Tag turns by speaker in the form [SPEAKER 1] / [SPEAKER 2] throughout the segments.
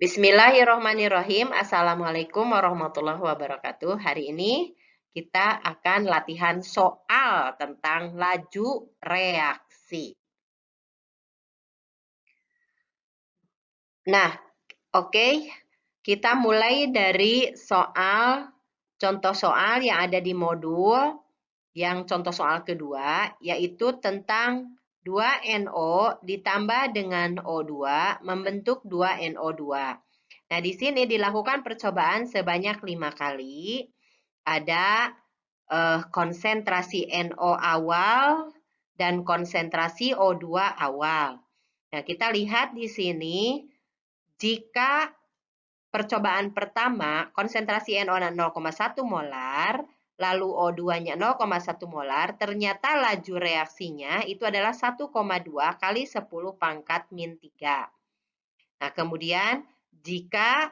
[SPEAKER 1] Bismillahirrohmanirrohim. Assalamualaikum warahmatullahi wabarakatuh. Hari ini kita akan latihan soal tentang laju reaksi. Nah, oke. Kita mulai dari contoh soal yang ada di modul yang contoh soal kedua, yaitu tentang 2NO ditambah dengan O2 membentuk 2NO2. Nah, di sini dilakukan percobaan sebanyak 5 kali. Ada konsentrasi NO awal dan konsentrasi O2 awal. Nah, kita lihat di sini, jika percobaan pertama konsentrasi NO 0,1 molar, lalu O2-nya 0,1 molar, ternyata laju reaksinya itu adalah 1,2 kali 10 pangkat min 3. Nah, kemudian jika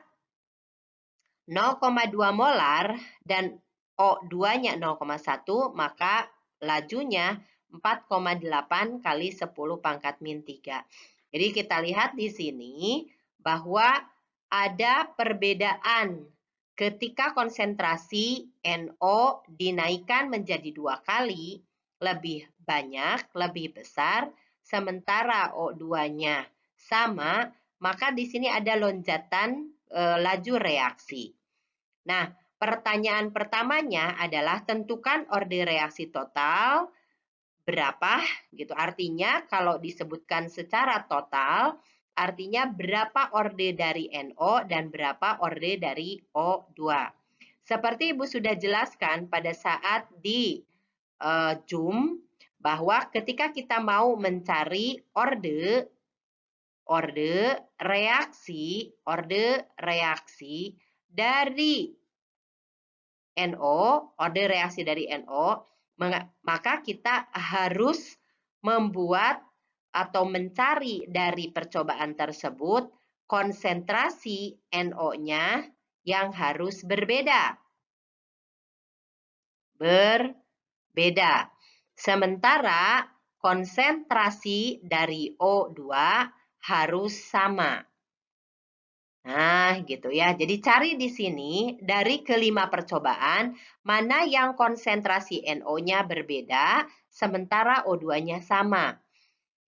[SPEAKER 1] 0,2 molar dan O2-nya 0,1, maka lajunya 4,8 kali 10 pangkat min 3. Jadi kita lihat di sini bahwa ada perbedaan ketika konsentrasi NO dinaikkan menjadi 2 kali, lebih banyak, lebih besar, sementara O2-nya sama, maka di sini ada lonjatan laju reaksi. Nah, pertanyaan pertamanya adalah tentukan orde reaksi total berapa gitu. Artinya kalau disebutkan secara total, artinya berapa orde dari NO dan berapa orde dari O2. Seperti Ibu sudah jelaskan pada saat di Zoom, bahwa ketika kita mau mencari orde reaksi dari NO, orde reaksi dari NO, maka kita harus membuat atau mencari dari percobaan tersebut konsentrasi NO-nya yang harus berbeda. Sementara konsentrasi dari O2 harus sama. Nah, gitu ya. Jadi cari di sini dari kelima percobaan mana yang konsentrasi NO-nya berbeda sementara O2-nya sama.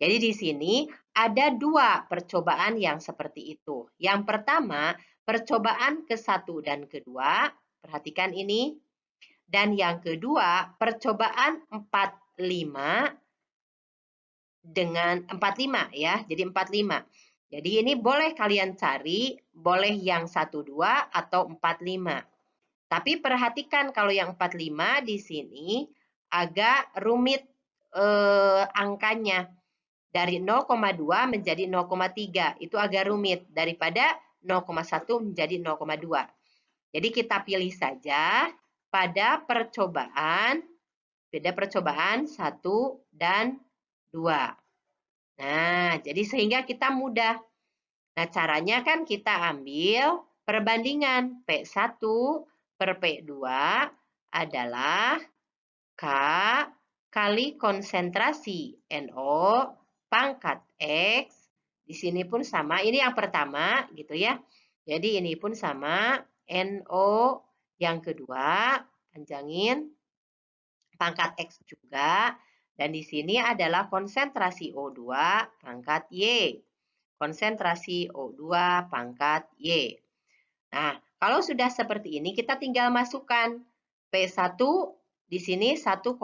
[SPEAKER 1] Jadi di sini ada 2 percobaan yang seperti itu. Yang pertama, percobaan ke-1 dan ke-2, perhatikan ini. Dan yang kedua, percobaan 45 dengan 45 ya. Jadi 45. Jadi ini boleh kalian cari, boleh yang 12 atau 45. Tapi perhatikan kalau yang 45 di sini agak rumit angkanya. Dari 0,2 menjadi 0,3. Itu agak rumit daripada 0,1 menjadi 0,2. Jadi kita pilih saja pada percobaan 1 dan 2. Nah, jadi sehingga kita mudah. Nah, caranya kan kita ambil perbandingan P1 per P2 adalah K kali konsentrasi NO pangkat X. Di sini pun sama, ini yang pertama gitu ya. Jadi ini pun sama, NO yang kedua, panjangin, pangkat X juga. Dan di sini adalah konsentrasi O2 pangkat Y. Konsentrasi O2 pangkat Y. Nah, kalau sudah seperti ini, kita tinggal masukkan P1 di sini 1,2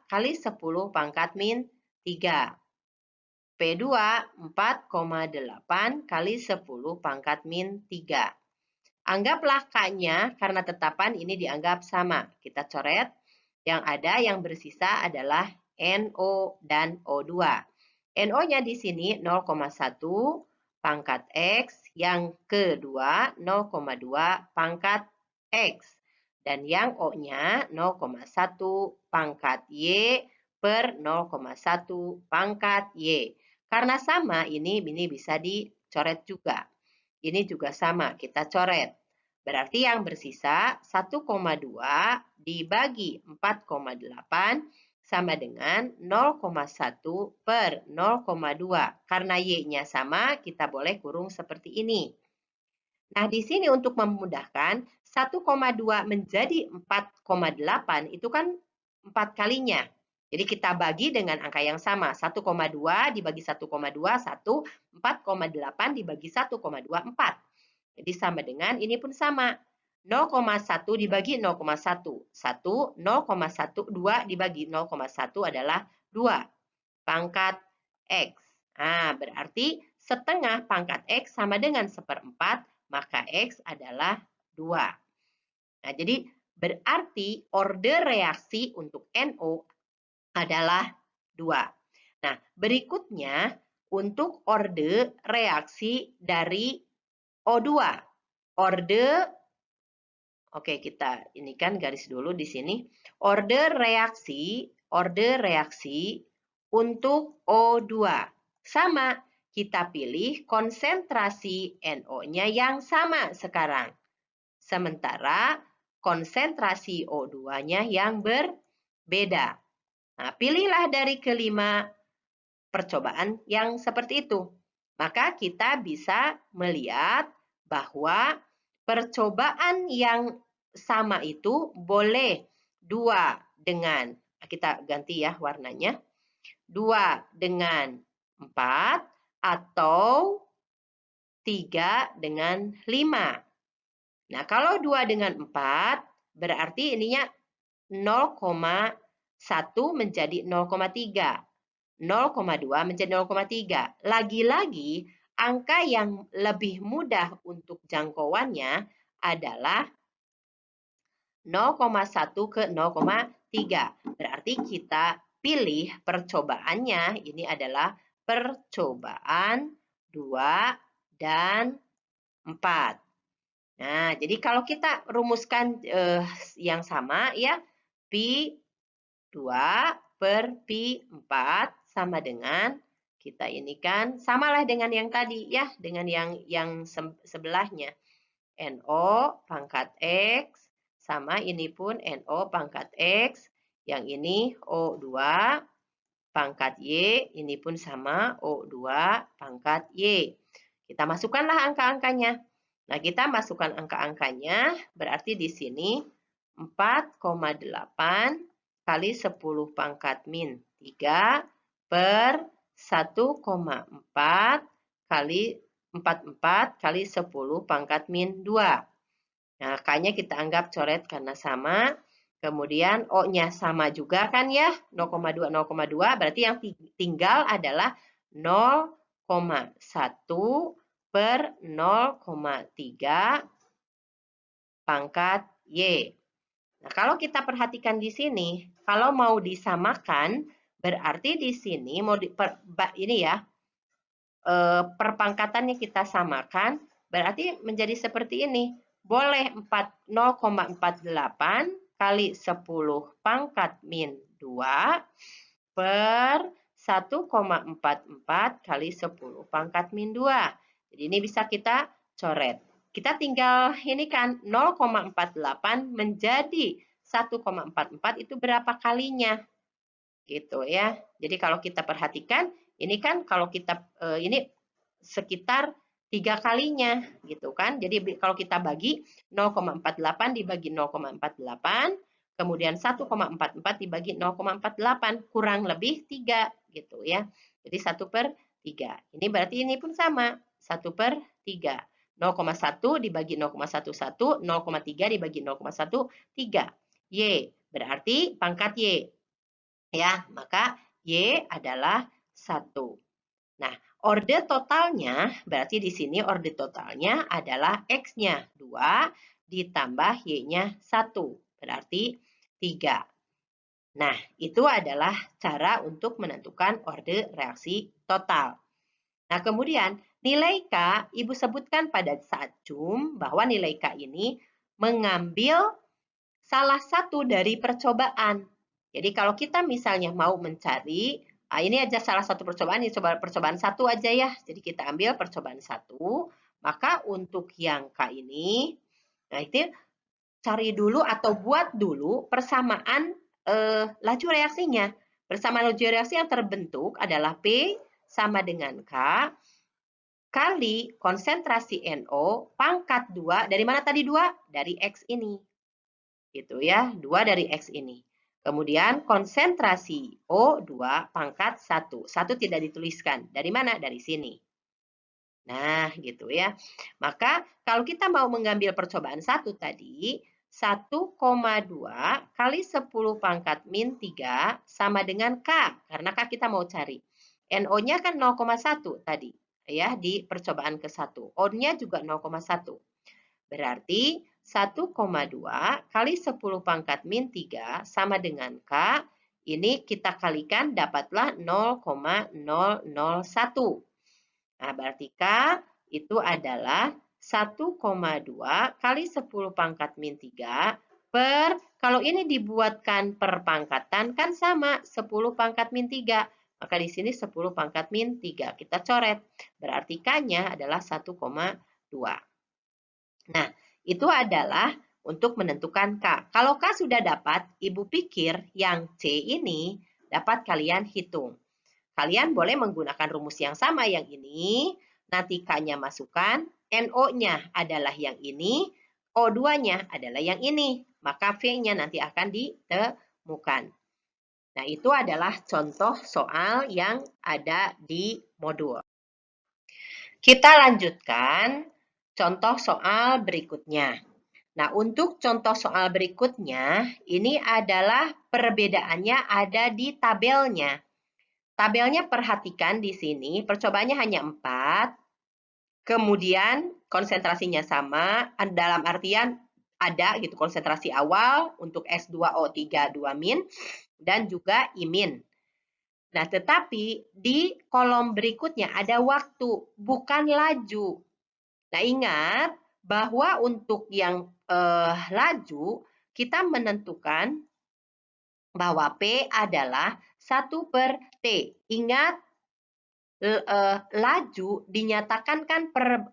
[SPEAKER 1] kali 10 pangkat min 3. P2 4,8 kali 10 pangkat min 3. Anggaplah K-nya, karena tetapan ini dianggap sama. Kita coret. Yang ada yang bersisa adalah NO dan O2. NO-nya di sini 0,1 pangkat X, yang kedua 0,2 pangkat X. Dan yang O-nya 0,1 pangkat Y per 0,1 pangkat Y. Karena sama, ini bisa dicoret juga. Ini juga sama, kita coret. Berarti yang bersisa 1,2 dibagi 4,8 sama dengan 0,1 per 0,2. Karena Y-nya sama, kita boleh kurung seperti ini. Nah, di sini untuk memudahkan, 1,2 menjadi 4,8 itu kan 4 kalinya. Jadi kita bagi dengan angka yang sama. 1,2 dibagi 1,2, 1. 4,8 dibagi 1,24. Jadi sama dengan, ini pun sama. 0,1 dibagi 0,1. 1, 0,12 dibagi 0,1 adalah 2 pangkat X. Nah, berarti setengah pangkat X sama dengan 1/4, maka X adalah 2. Nah, jadi berarti order reaksi untuk NO adalah 2. Nah, berikutnya untuk order reaksi dari O2. Order, oke kita ini kan garis dulu di sini. Order reaksi untuk O2. Sama, kita pilih konsentrasi NO-nya yang sama sekarang. Sementara konsentrasi O2-nya yang berbeda. Nah, pilihlah dari kelima percobaan yang seperti itu. Maka kita bisa melihat bahwa percobaan yang sama itu boleh 2 dengan, kita ganti ya warnanya, 2 dengan 4 atau 3 dengan 5. Nah, kalau 2 dengan 4 berarti ininya 0,1 menjadi 0,3. 0,2 menjadi 0,3. Lagi-lagi, angka yang lebih mudah untuk jangkauannya adalah 0,1 ke 0,3. Berarti kita pilih percobaannya, ini adalah percobaan 2 dan 4. Nah, jadi kalau kita rumuskan yang sama ya, Pi 2 per Pi 4 sama dengan, kita ini kan samalah dengan yang tadi ya, dengan yang sebelahnya. NO pangkat X sama ini pun NO pangkat X, yang ini O2 pangkat Y, ini pun sama O2 pangkat Y. Kita masukkanlah angka-angkanya. Nah, kita masukkan angka-angkanya, berarti di sini 4,8 kali 10 pangkat min 3 per 1,4 kali 44 kali 10 pangkat min 2. Nah, K-nya kita anggap coret karena sama. Kemudian O-nya sama juga kan ya, 0,2, 0,2. Berarti yang tinggal adalah 0,1 per 0,3 pangkat Y. Nah, kalau kita perhatikan di sini, kalau mau disamakan, berarti di sini mau ini ya, perpangkatannya kita samakan, berarti menjadi seperti ini. Boleh 0,48 kali 10 pangkat min 2 per 1,44 kali 10 pangkat min 2. Jadi ini bisa kita coret. Kita tinggal ini kan 0,48 menjadi 1,44 itu berapa kalinya? Gitu ya. Jadi kalau kita perhatikan, ini kan kalau kita ini sekitar 3 kalinya gitu kan. Jadi kalau kita bagi 0,48 dibagi 0,48, kemudian 1,44 dibagi 0,48, kurang lebih 3 gitu ya. Jadi 1/3. Ini berarti ini pun sama, 1/3. 0,1 dibagi 0,11, 0,3 dibagi 0,13. Y berarti pangkat Y. Ya, maka Y adalah 1. Nah, orde totalnya, berarti di sini orde totalnya adalah X-nya 2 ditambah Y-nya 1, berarti 3. Nah, itu adalah cara untuk menentukan orde reaksi total. Nah, kemudian nilai K, Ibu sebutkan pada saat cum bahwa nilai K ini mengambil salah satu dari percobaan. Jadi kalau kita misalnya mau mencari, ini aja salah satu percobaan, ini percobaan 1 aja ya. Jadi kita ambil percobaan 1, maka untuk yang K ini, nah itu cari dulu atau buat dulu persamaan laju reaksinya. Persamaan laju reaksi yang terbentuk adalah P sama dengan K kali konsentrasi NO pangkat 2, dari mana tadi 2? Dari X ini. Gitu ya, 2 dari X ini. Kemudian konsentrasi O2 pangkat 1. 1 tidak dituliskan. Dari mana? Dari sini. Nah, gitu ya. Maka kalau kita mau mengambil percobaan 1 tadi, 1,2 kali 10 pangkat min 3 sama dengan K. Karena K kita mau cari. NO-nya kan 0,1 tadi ya di percobaan ke-1. O-nya juga 0,1. Berarti 1,2 kali 10 pangkat min 3 sama dengan K. Ini kita kalikan dapatlah 0,001. Nah, berarti K itu adalah 1,2 kali 10 pangkat min 3 per, kalau ini dibuatkan per pangkatan kan sama, 10 pangkat min 3. Maka di sini 10 pangkat min 3. Kita coret. Berarti K-nya adalah 1,2. Nah, itu adalah untuk menentukan K. Kalau K sudah dapat, Ibu pikir yang C ini dapat kalian hitung. Kalian boleh menggunakan rumus yang sama yang ini. Nanti K-nya masukkan, NO-nya adalah yang ini, O2-nya adalah yang ini. Maka V-nya nanti akan ditemukan. Nah, itu adalah contoh soal yang ada di modul. Kita lanjutkan contoh soal berikutnya. Nah, untuk contoh soal berikutnya, ini adalah perbedaannya ada di tabelnya. Tabelnya perhatikan di sini, percobaannya hanya 4. Kemudian konsentrasinya sama, dalam artian ada gitu konsentrasi awal untuk S2O3 2-min dan juga imin. Nah, tetapi di kolom berikutnya ada waktu, bukan laju. Nah, ingat bahwa untuk yang laju, kita menentukan bahwa P adalah 1/T. Ingat, laju dinyatakan kan per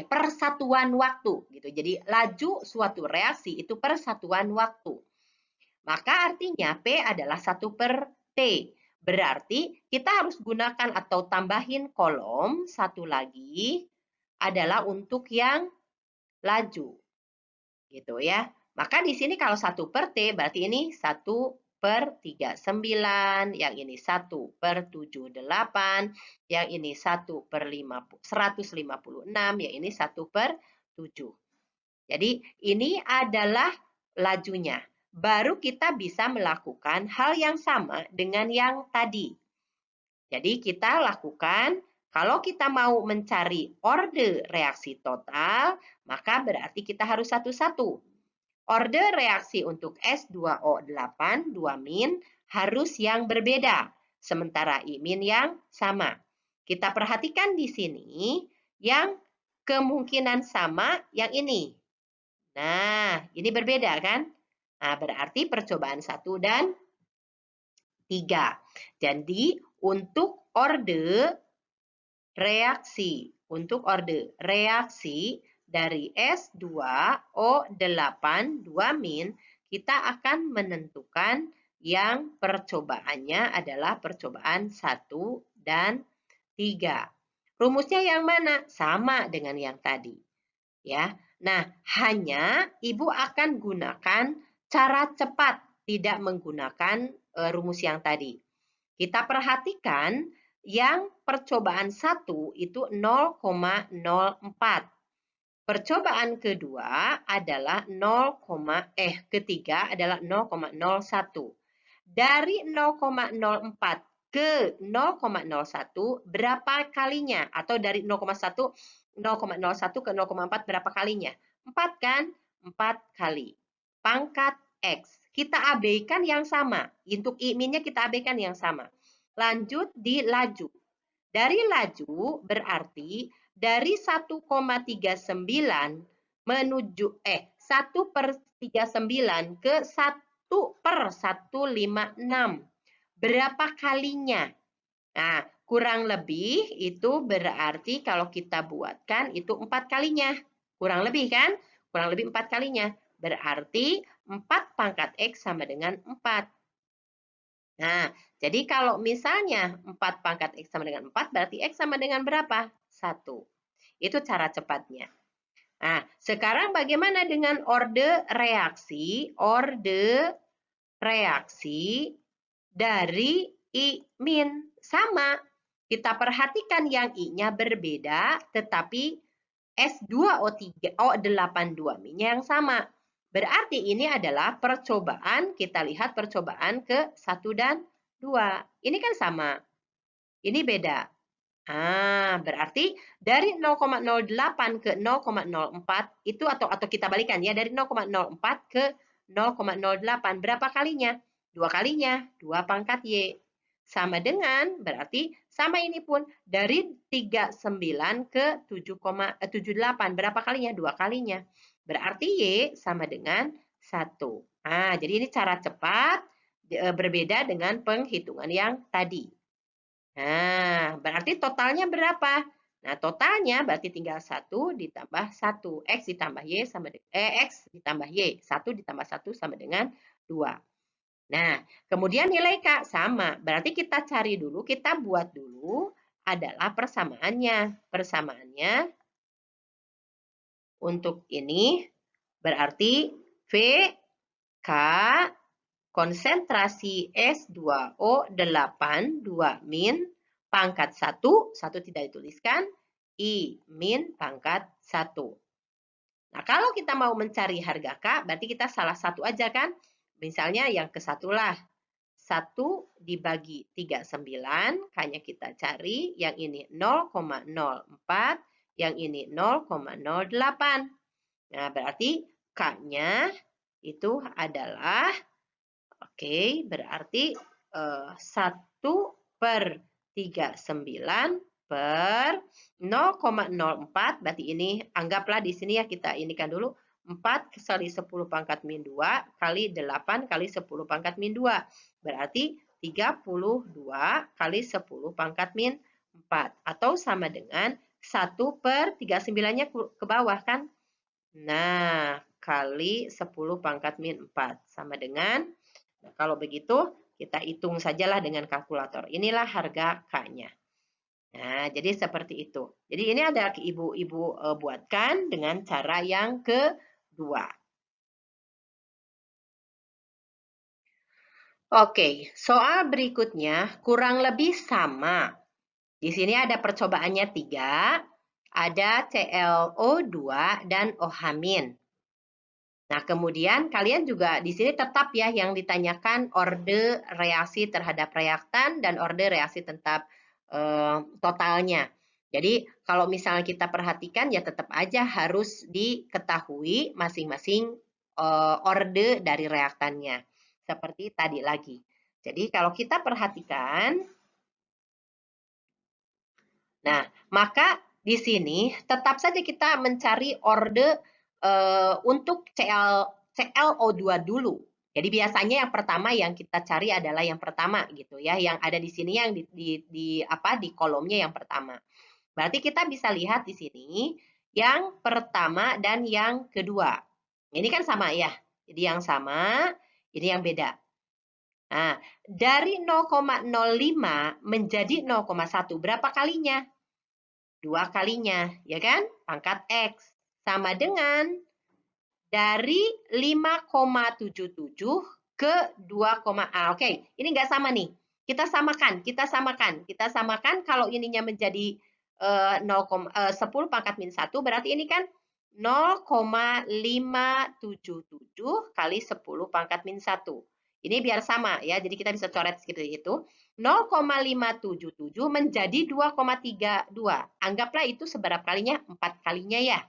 [SPEAKER 1] persatuan waktu gitu. Jadi laju suatu reaksi itu persatuan waktu. Maka artinya P adalah 1/T. Berarti kita harus gunakan atau tambahin kolom satu lagi adalah untuk yang laju. Gitu ya. Maka di sini kalau 1/T berarti ini 1/39, yang ini 1/78, yang ini 1/156, yang ini 1/7. Jadi ini adalah lajunya. Baru kita bisa melakukan hal yang sama dengan yang tadi. Jadi kita lakukan, kalau kita mau mencari orde reaksi total, maka berarti kita harus satu-satu. Orde reaksi untuk S2O8 2-min harus yang berbeda, sementara imin yang sama. Kita perhatikan di sini, yang kemungkinan sama yang ini. Nah, ini berbeda kan? Nah, berarti percobaan 1 dan 3. Jadi, untuk orde reaksi dari S2O8 2-min, kita akan menentukan yang percobaannya adalah percobaan 1 dan 3. Rumusnya yang mana? Sama dengan yang tadi. Ya. Nah, hanya Ibu akan gunakan cara cepat, tidak menggunakan rumus yang tadi. Kita perhatikan yang percobaan 1 itu 0,04. Percobaan kedua adalah ketiga adalah 0,01. Dari 0,04 ke 0,01 berapa kalinya? Atau dari 0,01 ke 0,4 berapa kalinya? 4 kan? 4 kali. Pangkat X. Kita abaikan yang sama. Untuk I-nya kita abaikan yang sama. Lanjut di laju. Dari laju berarti dari 1,39 menuju 1/39 ke 1/156. Berapa kalinya? Nah, kurang lebih itu berarti kalau kita buatkan itu 4 kalinya. Kurang lebih kan? Kurang lebih 4 kalinya. Berarti 4 pangkat X sama dengan 4. Nah, jadi kalau misalnya 4 pangkat X sama dengan 4, berarti X sama dengan berapa? 1. Itu cara cepatnya. Nah, sekarang bagaimana dengan orde reaksi? Orde reaksi dari I min. Sama. Kita perhatikan yang I-nya berbeda, tetapi S2O3, O82-nya yang sama. Berarti ini adalah percobaan, kita lihat percobaan ke 1 dan 2. Ini kan sama. Ini beda. Berarti dari 0,08 ke 0,04 itu atau kita balikan ya, dari 0,04 ke 0,08 berapa kalinya? 2 kalinya, 2 pangkat Y. Sama dengan berarti sama ini pun dari 39 ke 7,78 berapa kalinya? 2 kalinya. Berarti Y sama dengan 1. Jadi ini cara cepat berbeda dengan penghitungan yang tadi. Nah, berarti totalnya berapa? Nah, totalnya berarti tinggal 1 ditambah 1. X ditambah Y sama dengan X ditambah Y. 1 ditambah 1 sama dengan 2. Nah, kemudian nilai K sama. Berarti kita cari dulu, kita buat dulu adalah persamaannya. Persamaannya untuk ini berarti V, K, konsentrasi S2O8 2 min pangkat 1 tidak dituliskan, I min pangkat 1. Nah, kalau kita mau mencari harga K, berarti kita salah satu aja kan? Misalnya yang ke-1 lah. 1 dibagi 39, hanya kita cari yang ini 0,04, yang ini 0,08. Nah, berarti K-nya itu adalah berarti 1/39 per 0,04. Berarti ini anggaplah di sini ya kita inikan dulu. 4 kali 10 pangkat min 2 kali 8 kali 10 pangkat min 2. Berarti 32 kali 10 pangkat min 4. Atau sama dengan 1/39-nya ke bawah kan? Nah, kali 10 pangkat min 4. Sama dengan, kalau begitu kita hitung sajalah dengan kalkulator. Inilah harga K-nya. Nah, jadi seperti itu. Jadi ini ada ibu-ibu buatkan dengan cara yang kedua. Oke, soal berikutnya kurang lebih sama. Di sini ada percobaannya 3, ada ClO2 dan OH-. Nah, kemudian kalian juga di sini tetap ya yang ditanyakan orde reaksi terhadap reaktan dan orde reaksi tetap totalnya. Jadi kalau misalnya kita perhatikan ya tetap aja harus diketahui masing-masing orde dari reaktannya. Seperti tadi lagi. Jadi kalau kita perhatikan, nah maka di sini tetap saja kita mencari orde untuk ClO2 dulu. Jadi biasanya yang pertama yang kita cari adalah yang pertama gitu ya, yang ada di sini yang di kolomnya yang pertama. Berarti kita bisa lihat di sini yang pertama dan yang kedua. Ini kan sama ya. Jadi yang sama, ini yang beda. Nah, dari 0,05 menjadi 0,1 berapa kalinya? 2 kalinya, ya kan? Pangkat X sama dengan dari 5,77 ke 2, oke, ini nggak sama nih. Kita samakan. Kita samakan kalau ininya menjadi 10 pangkat min 1, berarti ini kan 0,577 kali 10 pangkat min 1. Ini biar sama ya, jadi kita bisa coret seperti itu. 0,577 menjadi 2,32. Anggaplah itu seberapa kalinya? 4 kalinya ya.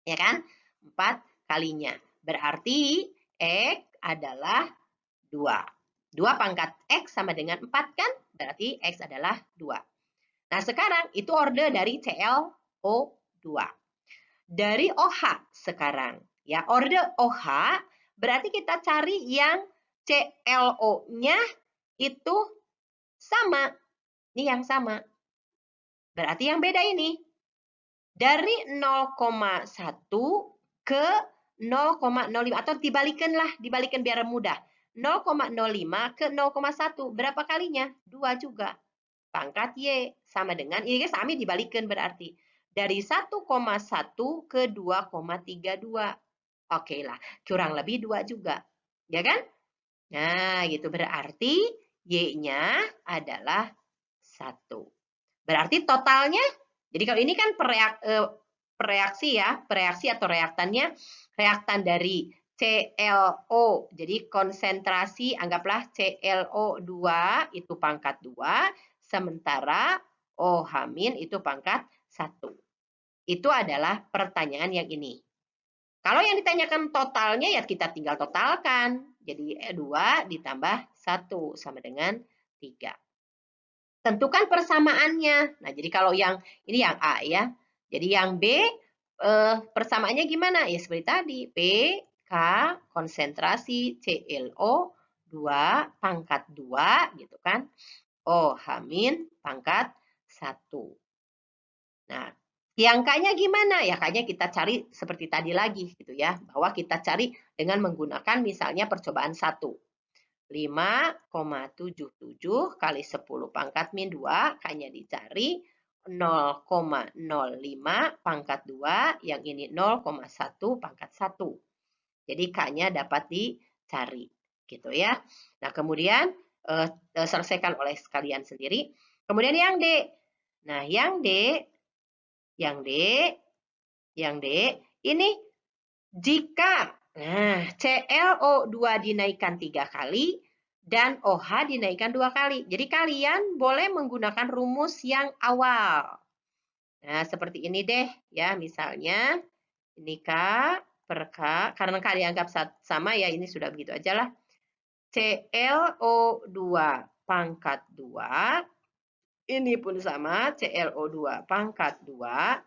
[SPEAKER 1] Ya kan? 4 kalinya. Berarti X adalah 2. 2 pangkat X sama dengan 4 kan? Berarti X adalah 2. Nah, sekarang itu orde dari ClO2. Dari OH sekarang. Ya, orde OH berarti kita cari yang ClO-nya itu sama. Ini yang sama. Berarti yang beda ini. Dari 0,1 ke 0,05 atau dibalikan biar mudah. 0,05 ke 0,1 berapa kalinya? 2 juga. Pangkat Y sama dengan ini sami dibalikan berarti dari 1,1 ke 2,32. Oke lah, kurang lebih 2 juga. Ya kan? Nah, gitu berarti Y-nya adalah 1. Berarti totalnya, jadi kalau ini kan pereaksi ya, pereaksi atau reaktannya, reaktan dari ClO, jadi konsentrasi anggaplah ClO2 itu pangkat 2, sementara OH- itu pangkat 1. Itu adalah pertanyaan yang ini. Kalau yang ditanyakan totalnya ya kita tinggal totalkan. Jadi 2 ditambah 1 sama dengan 3. Tentukan persamaannya. Nah, jadi kalau yang ini yang A ya. Jadi yang B persamaannya gimana? Ya seperti tadi, P, K, konsentrasi ClO2 pangkat 2 gitu kan. OH- pangkat 1. Nah, yang K-nya gimana? Ya K-nya kita cari seperti tadi lagi gitu ya. Bahwa kita cari dengan menggunakan misalnya percobaan 1. 5,77 kali 10 pangkat min 2, K-nya dicari 0,05 pangkat 2, yang ini 0,1 pangkat 1. Jadi K-nya dapat dicari. Gitu ya. Nah, kemudian selesaikan oleh kalian sendiri. Kemudian yang D. Nah, yang D, ini jika ClO2 dinaikkan 3 kali dan OH dinaikkan 2 kali. Jadi kalian boleh menggunakan rumus yang awal. Nah, seperti ini deh ya, misalnya ini K per K, karena K dianggap sama ya, ini sudah begitu aja lah. ClO2 pangkat 2, ini pun sama, ClO2 pangkat 2.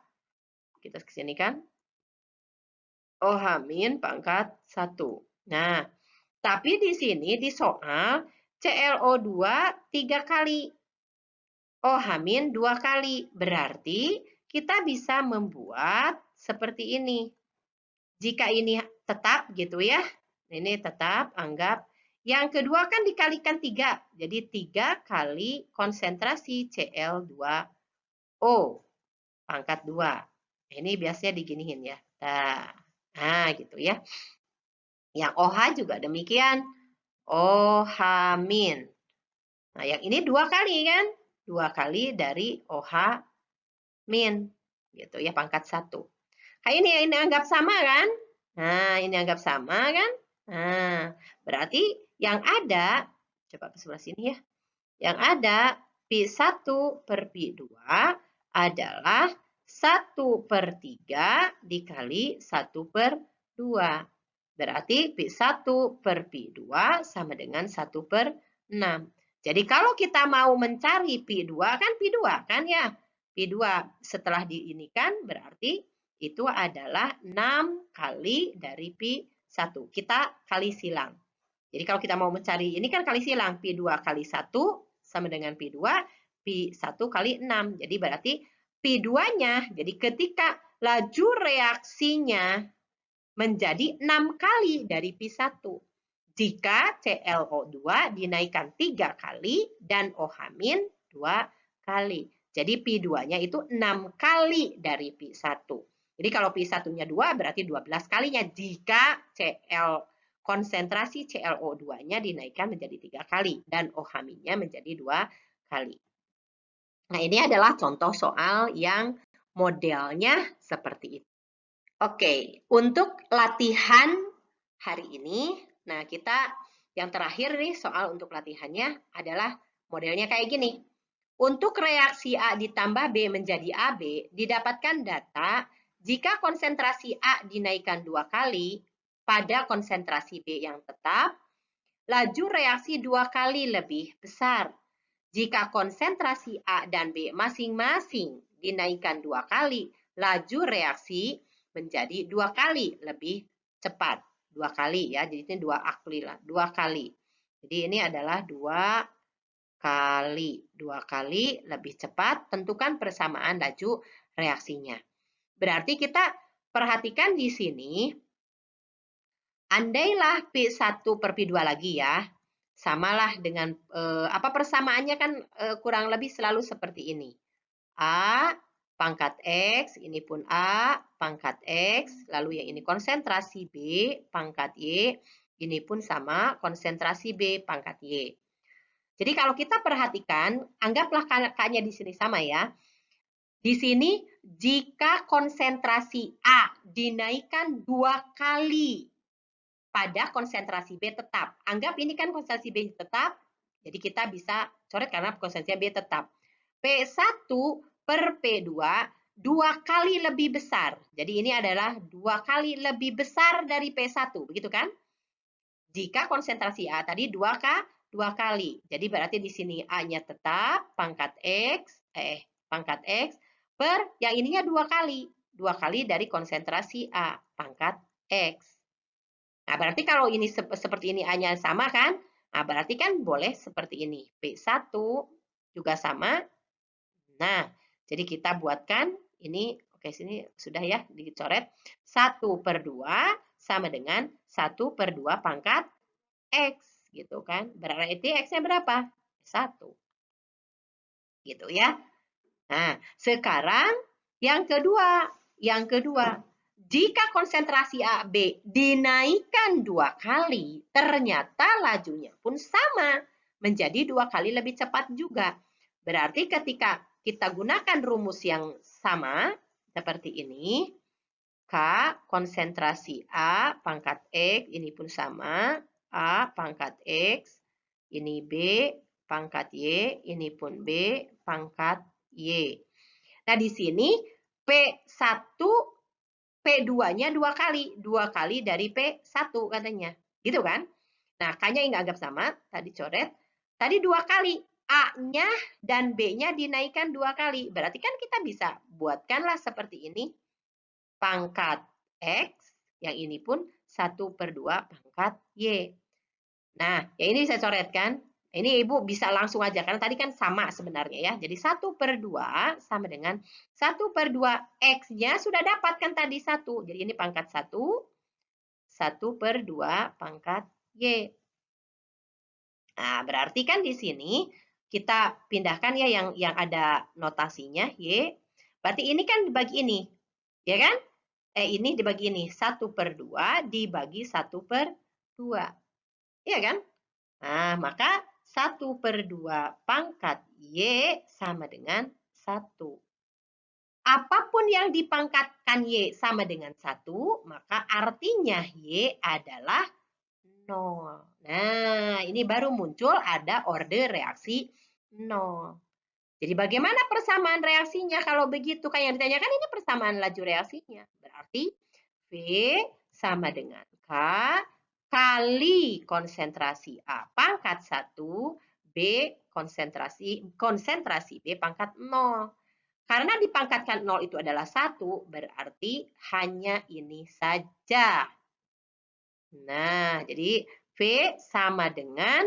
[SPEAKER 1] Kita kesini kan. OH- pangkat 1. Nah, tapi di sini di soal ClO2 3 kali, OH- 2 kali. Berarti kita bisa membuat seperti ini. Jika ini tetap gitu ya, ini tetap anggap. Yang kedua kan dikalikan 3, jadi 3 kali konsentrasi Cl2O pangkat 2. Ini biasanya diginiin ya. Nah, gitu ya. Yang OH juga demikian. OH-. Nah, yang ini 2 kali kan? 2 kali dari OH-. Gitu ya, pangkat 1. Nah, ini anggap sama kan? Nah, ini anggap sama kan? Nah, berarti yang ada, coba ke sebelah sini ya. Yang ada P1 per P2 adalah 1/3 dikali 1/2. Berarti P1 per P2 sama dengan 1/6. Jadi kalau kita mau mencari P2 kan P2 kan ya. P2 setelah diinikan berarti itu adalah 6 kali dari P1. Kita kali silang. Jadi kalau kita mau mencari ini kan kali silang. P2 kali 1 sama dengan P2. P1 kali 6. Jadi berarti P2-nya, jadi ketika laju reaksinya menjadi 6 kali dari P1. Jika ClO2 dinaikkan 3 kali dan OH- 2 kali. Jadi P2-nya itu 6 kali dari P1. Jadi kalau P1-nya 2 berarti 12 kalinya jika konsentrasi ClO2-nya dinaikkan menjadi 3 kali dan OH-nya menjadi 2 kali. Nah, ini adalah contoh soal yang modelnya seperti itu. Oke, untuk latihan hari ini, nah kita yang terakhir nih soal untuk latihannya adalah modelnya kayak gini. Untuk reaksi A ditambah B menjadi AB, didapatkan data jika konsentrasi A dinaikkan 2 kali pada konsentrasi B yang tetap, laju reaksi 2 kali lebih besar. Jika konsentrasi A dan B masing-masing dinaikkan 2 kali, laju reaksi menjadi 2 kali lebih cepat. 2 kali ya, jadi ini 2 akli lah, 2 kali. Jadi ini adalah 2 kali lebih cepat. Tentukan persamaan laju reaksinya. Berarti kita perhatikan di sini, andailah P1 per P2 lagi ya, samalah dengan apa persamaannya kan kurang lebih selalu seperti ini. A pangkat X, ini pun A, pangkat X, lalu yang ini konsentrasi B, pangkat Y, ini pun sama, konsentrasi B, pangkat Y. Jadi kalau kita perhatikan, anggaplah K-nya di sini sama ya. Di sini, jika konsentrasi A dinaikkan 2 kali pada konsentrasi B tetap. Anggap ini kan konsentrasi B tetap, jadi kita bisa coret karena konsentrasi B tetap. P1 per P2 2 kali lebih besar. Jadi ini adalah 2 kali lebih besar dari P1, begitu kan? Jika konsentrasi A tadi 2 kali. Jadi berarti di sini A-nya tetap pangkat X per yang ininya 2 kali. 2 kali dari konsentrasi A, pangkat X. Nah, berarti kalau ini seperti ini A-nya sama kan? Nah, berarti kan boleh seperti ini. P1 juga sama. Nah, jadi kita buatkan ini, oke sini sudah ya dicoret. 1/2 sama dengan 1/2 pangkat X. Gitu kan. Berarti X-nya berapa? 1. Gitu ya. Nah, sekarang yang kedua. Jika konsentrasi A, B dinaikkan 2 kali, ternyata lajunya pun sama, menjadi 2 kali lebih cepat juga. Berarti ketika kita gunakan rumus yang sama, seperti ini, K konsentrasi A pangkat X, ini pun sama, A pangkat X, ini B pangkat Y, ini pun B pangkat Y. Nah, di sini P1 P2-nya 2 kali. 2 kali dari P1 katanya. Gitu kan? Nah, K-nya yang anggap sama, tadi coret. Tadi 2 kali. A-nya dan B-nya dinaikkan 2 kali. Berarti kan kita bisa buatkanlah seperti ini. Pangkat X, yang ini pun 1/2 pangkat Y. Nah, yang ini saya coret kan. Ini Ibu bisa langsung aja, karena tadi kan sama sebenarnya ya. Jadi 1/2 sama dengan 1/2 X-nya sudah dapat kan tadi 1. Jadi ini pangkat 1, 1/2 pangkat Y. Nah, berarti kan di sini kita pindahkan ya yang ada notasinya Y. Berarti ini kan dibagi ini, ya kan? Ini dibagi ini, 1/2 dibagi 1/2. Iya kan? Nah, maka 1/2 pangkat Y sama dengan 1. Apapun yang dipangkatkan Y sama dengan 1, maka artinya Y adalah 0. Nah, ini baru muncul ada orde reaksi 0. Jadi bagaimana persamaan reaksinya kalau begitu? Kayak yang ditanyakan ini persamaan laju reaksinya. Berarti V sama dengan K kali konsentrasi A pangkat 1, B konsentrasi B pangkat 0. Karena dipangkatkan 0 itu adalah 1, berarti hanya ini saja. Nah, jadi V sama dengan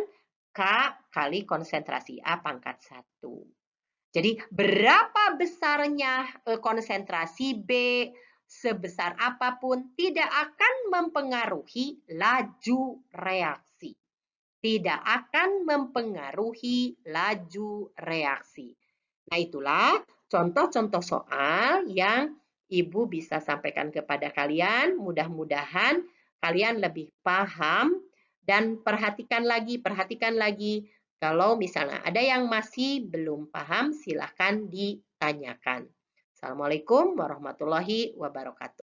[SPEAKER 1] K kali konsentrasi A pangkat 1. Jadi berapa besarnya konsentrasi B, sebesar apapun tidak akan mempengaruhi laju reaksi. Tidak akan mempengaruhi laju reaksi. Nah, itulah contoh-contoh soal yang Ibu bisa sampaikan kepada kalian. Mudah-mudahan kalian lebih paham dan perhatikan lagi. Kalau misalnya ada yang masih belum paham, silahkan ditanyakan. Assalamualaikum warahmatullahi wabarakatuh.